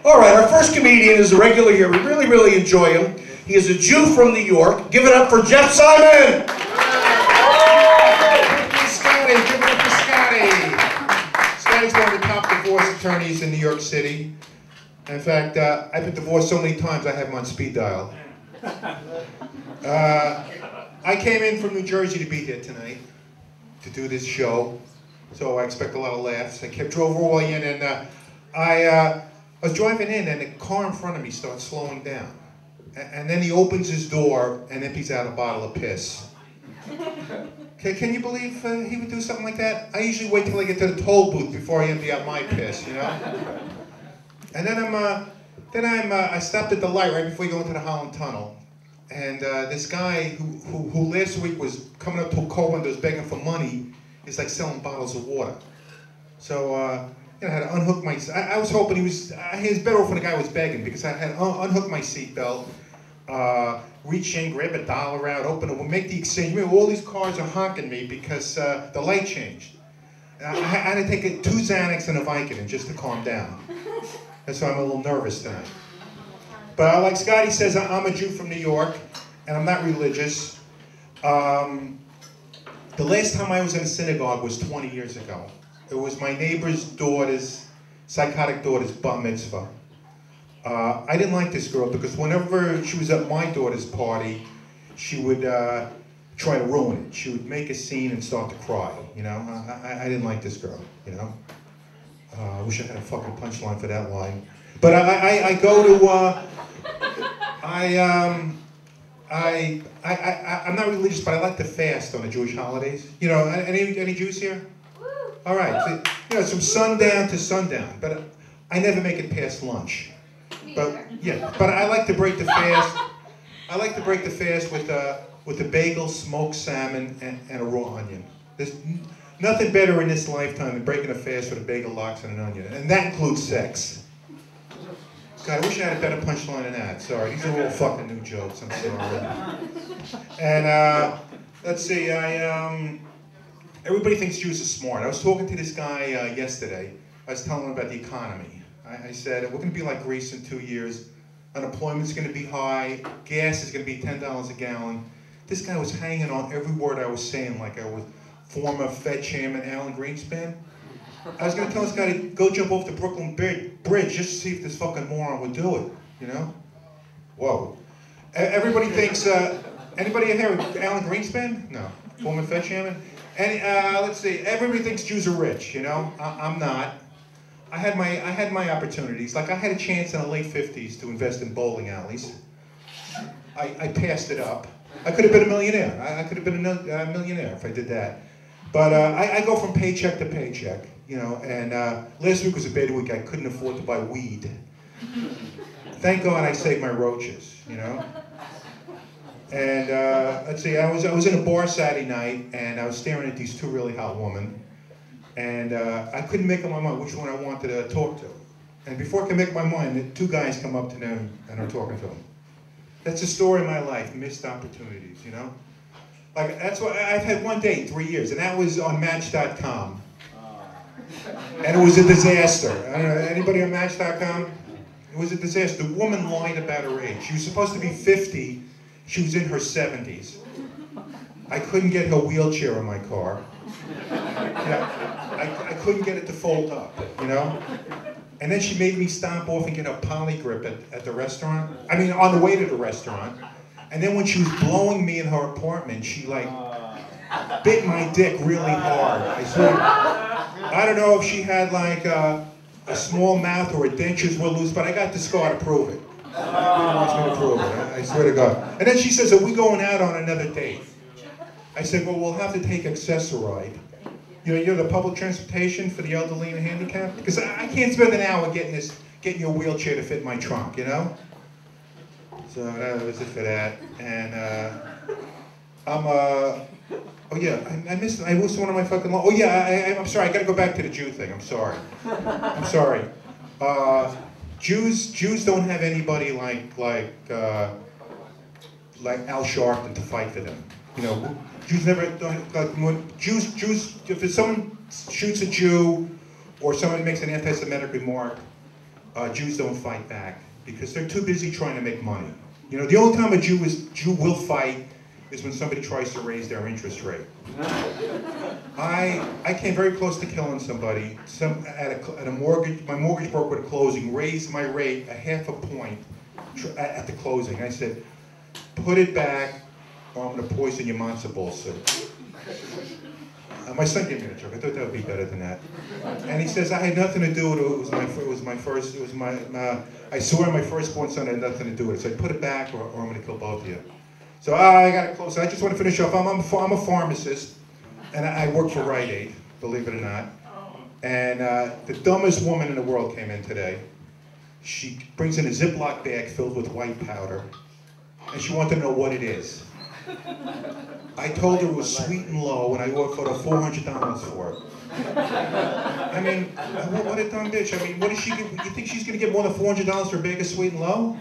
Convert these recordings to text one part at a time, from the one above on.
All right, our first comedian is a regular here. We really, really enjoy him. He is a Jew from New York. Give it up for Jeff Simon! Scotty, give it up for Scotty. Scotty's one of the top divorce attorneys in New York City. In fact, I've been divorced so many times I have him on speed dial. I came in from New Jersey to be here tonight to do this show, so I expect a lot of laughs. I drove all the way in, and I was driving in, and the car in front of me starts slowing down. And then he opens his door and empties out a bottle of piss. Can you believe he would do something like that? I usually wait till I get to the toll booth before I empty out my piss, you know? And then I stopped at the light right before you go into the Holland Tunnel. And this guy who last week was coming up to a car windows begging for money is like selling bottles of water. So, I had to unhook my, I was hoping he was better off when the guy was begging, because I had to unhook my seatbelt, reach in, grab a dollar out, open it, we'll make the exchange. Remember, all these cars are honking me because the light changed. I had to take 2 Xanax and a Vicodin just to calm down. That's why I'm a little nervous tonight. But like Scotty says, I'm a Jew from New York, and I'm not religious. The last time I was in a synagogue was 20 years ago. It was my neighbor's psychotic daughter's bar mitzvah. I didn't like this girl because whenever she was at my daughter's party, she would try to ruin it. She would make a scene and start to cry, you know? I didn't like this girl, you know? I wish I had a fucking punchline for that line. But I go to, I'm not religious, but I like to fast on the Jewish holidays. You know, any Jews here? All right, so, you know, from sundown to sundown, but I never make it past lunch. But yeah, but I like to break the fast. I like to break the fast with a bagel, smoked salmon, and a raw onion. There's nothing better in this lifetime than breaking a fast with a bagel, lox, and an onion, and that includes sex. God, I wish I had a better punchline than that. Sorry, these are all fucking new jokes. I'm sorry. And let's see, everybody thinks Jews are smart. I was talking to this guy yesterday. I was telling him about the economy. I said, we're going to be like Greece in 2 years. Unemployment's going to be high. Gas is going to be $10 a gallon. This guy was hanging on every word I was saying like I was former Fed Chairman Alan Greenspan. I was going to tell this guy to go jump off the Brooklyn Bridge just to see if this fucking moron would do it, you know? Whoa. Everybody thinks, anybody in here with Alan Greenspan? No. Former Fed Chairman? Let's see, everybody thinks Jews are rich, you know? I'm not. I had my opportunities. Like I had a chance in the late 50s to invest in bowling alleys. I passed it up. I could have been a millionaire. I could have been a millionaire if I did that. But I go from paycheck to paycheck, you know, and last week was a bad week. I couldn't afford to buy weed. Thank God I saved my roaches, you know. And let's see, I was in a bar Saturday night, and I was staring at these 2 really hot women, and I couldn't make up my mind which one I wanted to talk to. And before I could make my mind, the 2 guys come up to them and are talking to them. That's the story of my life, missed opportunities, you know? Like, that's what, I've had one date in 3 years, and that was on Match.com. And it was a disaster. I don't know, anybody on Match.com? It was a disaster. The woman lied about her age. She was supposed to be 50. She was in her 70s. I couldn't get her wheelchair in my car. Yeah, I couldn't get it to fold up, you know? And then she made me stop off and get a poly grip at the restaurant. I mean, on the way to the restaurant. And then when she was blowing me in her apartment, she like bit my dick really hard. I swear. I don't know if she had like a small mouth or her dentures were loose, but I got the scar to prove it. I swear to God. And then she says, are we going out on another date? I said, well, we'll have to take Accessoride. You know, the public transportation for the elderly and handicapped? Because I can't spend an hour getting your wheelchair to fit my trunk, you know? So that was it for that. And oh yeah, I missed one of my fucking, oh yeah, I'm sorry, I gotta go back to the Jew thing, I'm sorry. I'm sorry. Jews don't have anybody like Al Sharpton to fight for them. You know, Jews never, like, when Jews, if someone shoots a Jew or someone makes an anti-Semitic remark, Jews don't fight back because they're too busy trying to make money. You know, the only time a Jew will fight is when somebody tries to raise their interest rate. I came very close to killing somebody. At a mortgage, my mortgage broker at a closing raised my rate a half a point at the closing. I said, put it back or I'm going to poison your matzo ball soup. My son gave me the joke. I thought that would be better than that. And he says, I had nothing to do with it. I swear my firstborn son had nothing to do with it. So I put it back or I'm going to kill both of you. So I got to close. I just want to finish off. I'm a pharmacist, and I work for Rite Aid, believe it or not. And the dumbest woman in the world came in today. She brings in a Ziploc bag filled with white powder, and she wanted to know what it is. I told her it was Sweet and Low, and I offered her $400 for it. I mean, what a dumb bitch. I mean, what is she? You think she's going to get more than $400 for a bag of Sweet and Low?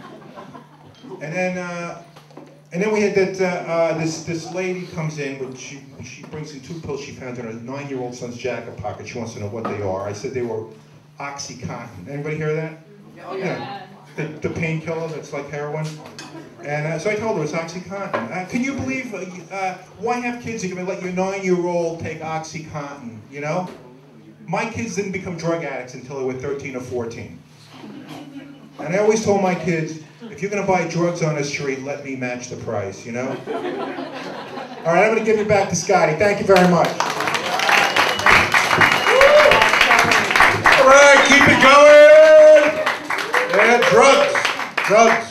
And then we had that this lady comes in, but she brings in 2 pills she found in her 9-year-old son's jacket pocket. She wants to know what they are. I said they were OxyContin. Anybody hear that? Oh yeah. The painkiller that's like heroin. And so I told her it's OxyContin. Can you believe, why have kids if you're going to let your 9-year-old take OxyContin, you know? My kids didn't become drug addicts until they were 13 or 14. And I always told my kids, if you're going to buy drugs on the street, let me match the price, you know? All right, I'm going to give you back to Scotty. Thank you very much. All right, keep it going. Yeah, drugs.